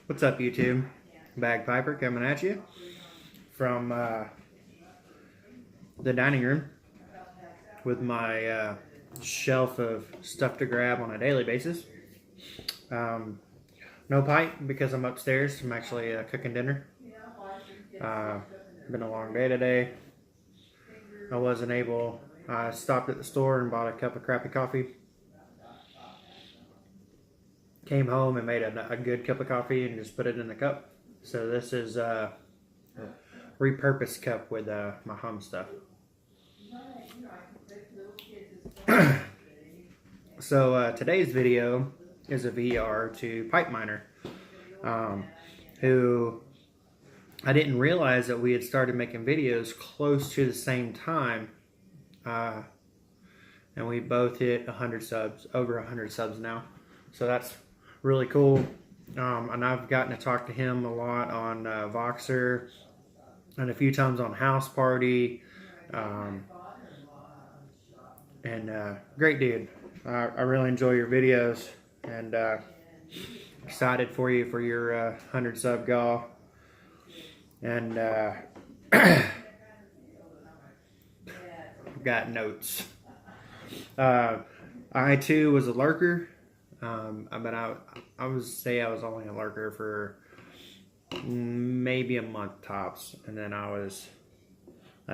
What's up, YouTube? Bagpiper coming at you from the dining room with my shelf of stuff to grab on a daily basis. No pipe because I'm upstairs. I'm actually cooking dinner. Been a long day today. I stopped at the store and bought a cup of crappy coffee. Came home and made a good cup of coffee and just put it in the cup. So this is a repurposed cup with my home stuff. So today's video is a VR to Pipe Miner, who I didn't realize that we had started making videos close to the same time, and we both hit 100 subs, over 100 subs now. So that's really cool. And I've gotten to talk to him a lot on Voxer and a few times on House Party. Great dude. I really enjoy your videos, and excited for you for your 100 sub goal. And got notes. I too was a lurker. But I would say I was only a lurker for maybe a month tops, and then I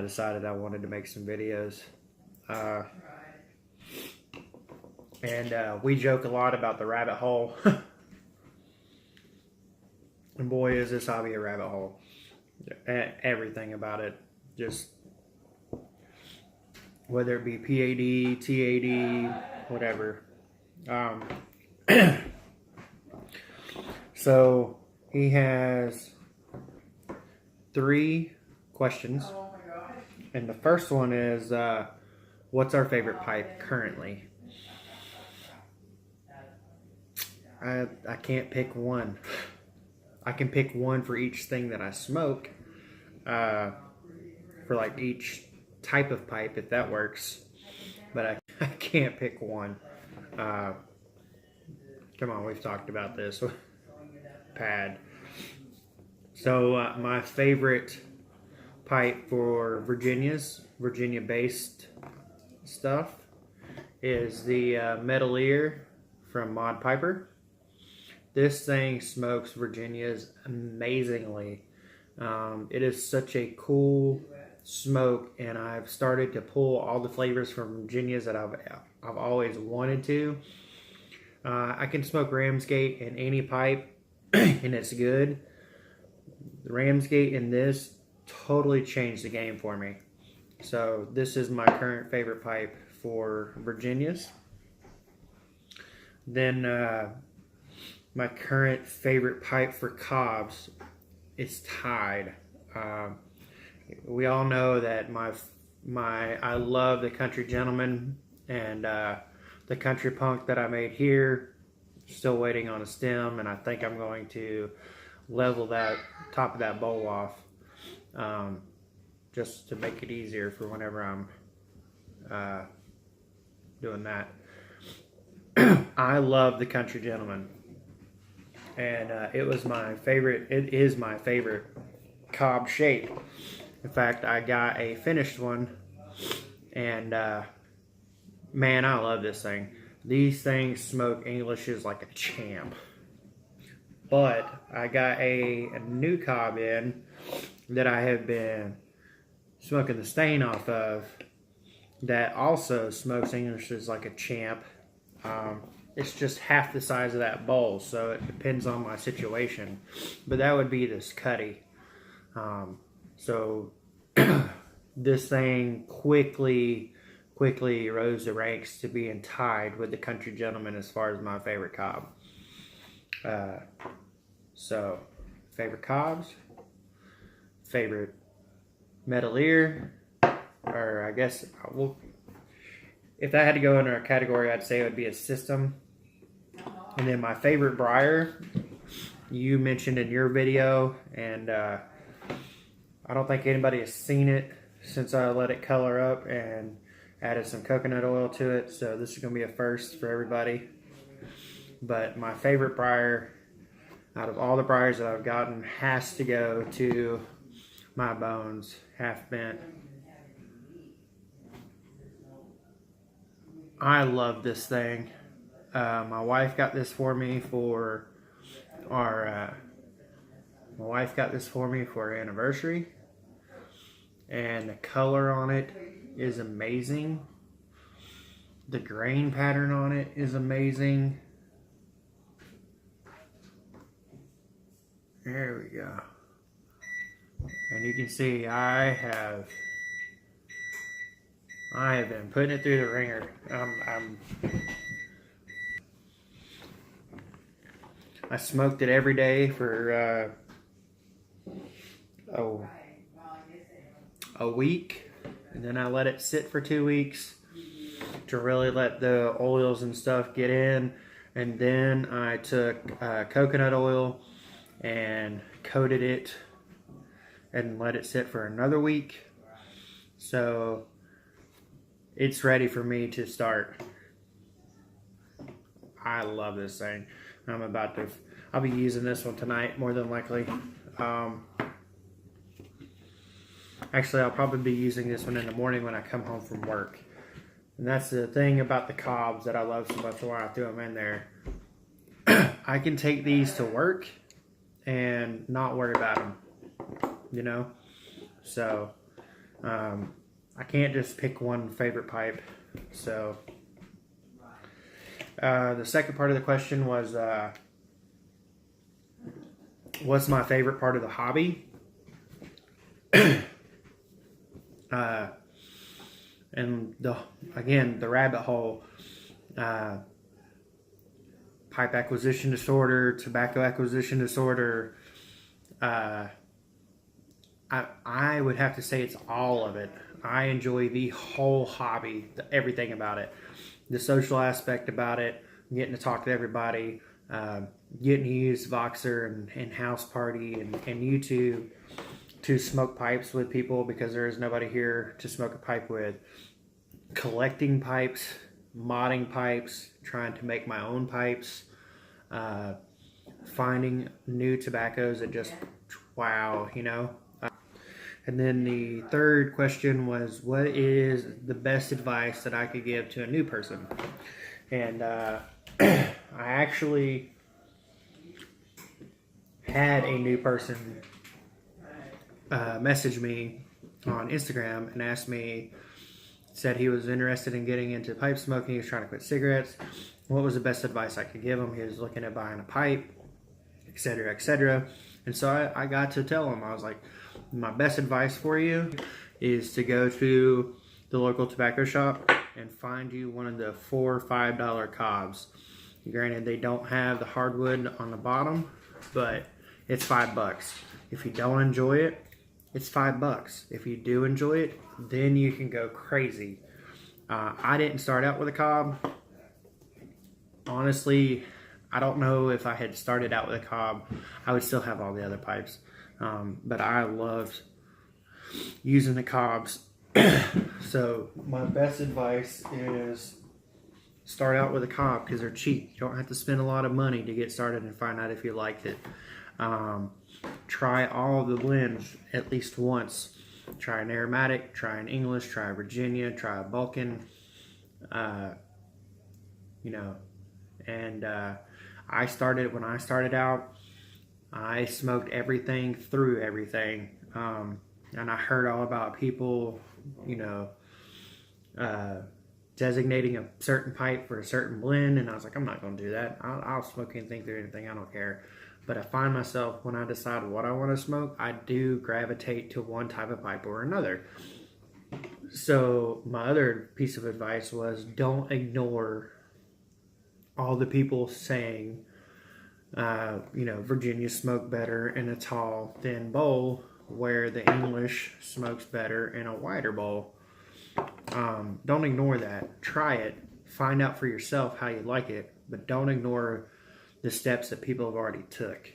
decided I wanted to make some videos. We joke a lot about the rabbit hole. And boy, is this hobby a rabbit hole. Everything about it, just whether it be PAD, TAD, whatever. So he has 3 questions, and the first one is, what's our favorite pipe currently? I can't pick one. I can pick one for each thing that I smoke, for like each type of pipe, if that works, but I can't pick one. Come on, we've talked about this. Pad. So my favorite pipe for Virginia-based stuff is the Metalier from Mod Piper. This thing smokes Virginias amazingly. It is such a cool smoke, and I've started to pull all the flavors from Virginias that I've always wanted to. I can smoke Ramsgate in any pipe, and it's good. The Ramsgate in this totally changed the game for me. So this is my current favorite pipe for Virginias. Then my current favorite pipe for Cobbs is tied. We all know that I love the Country Gentleman and the Country Punk that I made here. Still waiting on a stem, and I think I'm going to level that top of that bowl off, just to make it easier for whenever I'm doing that. I love the Country Gentleman, and it is my favorite Cobb shape. In fact, I got a finished one, and man, I love this thing. These things smoke Englishes like a champ. But I got a new Cobb in that I have been smoking the stain off of that also smokes Englishes like a champ. It's just half the size of that bowl, so it depends on my situation. But that would be this Cuddy. So this thing quickly rose the ranks to being tied with the Country Gentleman as far as my favorite Cobb. So favorite Cobbs, favorite Metalier, or I guess if that had to go under a category, I'd say it would be a system. And then my favorite briar, you mentioned in your video, and I don't think anybody has seen it since I let it color up and added some coconut oil to it, so this is going to be a first for everybody. But my favorite briar out of all the briars that I've gotten, has to go to my bones, half bent. I love this thing. My wife got this for me for our anniversary, and the color on it is amazing. The grain pattern on it is amazing. There we go. And you can see I have been putting it through the ringer. I smoked it every day for a week, and then I let it sit for 2 weeks to really let the oils and stuff get in, and then I took coconut oil and coated it and let it sit for another week. So it's ready for me to start. I love this thing. I'll be using this one tonight, more than likely. Actually, I'll probably be using this one in the morning when I come home from work. And that's the thing about the cobs that I love so much, why I threw them in there. I can take these to work and not worry about them, you know? So, I can't just pick one favorite pipe. So, the second part of the question was, what's my favorite part of the hobby? And the rabbit hole, pipe acquisition disorder, tobacco acquisition disorder. I would have to say it's all of it. I enjoy the whole hobby, everything about it. The social aspect about it, getting to talk to everybody, getting to use Voxer and House Party and YouTube to smoke pipes with people because there is nobody here to smoke a pipe with. Collecting pipes, modding pipes, trying to make my own pipes, finding new tobaccos that just wow, you know. And then the third question was, what is the best advice that I could give to a new person? And I actually had a new person message me on Instagram and asked me, said he was interested in getting into pipe smoking. He was trying to quit cigarettes. What was the best advice I could give him? He was looking at buying a pipe, etc., etc. And so I got to tell him, I was like, my best advice for you is to go to the local tobacco shop and find you one of the $4 or $5 cobs. Granted, they don't have the hardwood on the bottom, but it's $5. If you don't enjoy it, it's $5. If you do enjoy it, then you can go crazy. I didn't start out with a cob. Honestly, I don't know if I had started out with a cob, I would still have all the other pipes. But I loved using the cobs. So my best advice is start out with a cob because they're cheap. You don't have to spend a lot of money to get started and find out if you liked it. Try all of the blends at least once. Try an aromatic, try an English, try a Virginia, try a Balkan, you know. And when I started out, I smoked everything through everything. And I heard all about people, you know, designating a certain pipe for a certain blend. And I was like, I'm not going to do that. I'll smoke anything through anything. I don't care. But I find myself, when I decide what I want to smoke, I do gravitate to one type of pipe or another. So my other piece of advice was, don't ignore all the people saying, you know, Virginia smoke better in a tall, thin bowl, where the English smokes better in a wider bowl. Don't ignore that. Try it. Find out for yourself how you like it, but don't ignore the steps that people have already took.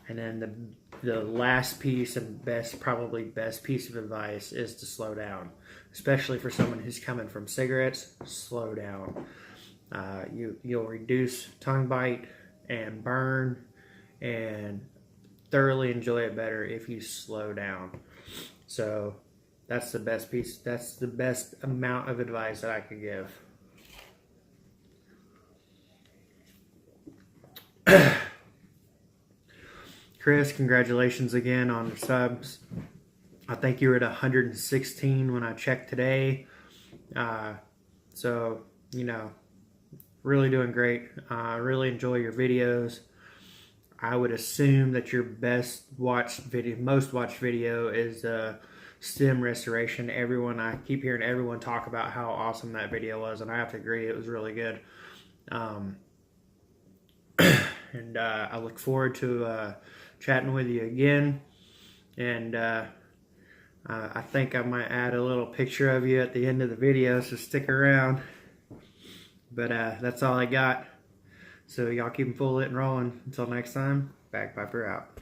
And then the last piece and probably best piece of advice is to slow down, especially for someone who's coming from cigarettes. Slow down. You'll reduce tongue bite and burn and thoroughly enjoy it better if you slow down. So that's the best piece. That's the best amount of advice that I could give. Chris, congratulations again on the subs. I think you were at 116 when I checked today. So, you know, really doing great. Really enjoy your videos. I would assume that your most watched video is stem restoration. I keep hearing everyone talk about how awesome that video was, and I have to agree, it was really good. And I look forward to chatting with you again. And I think I might add a little picture of you at the end of the video, so stick around. But that's all I got. So y'all keep them full lit and rolling. Until next time, Bagpiper out.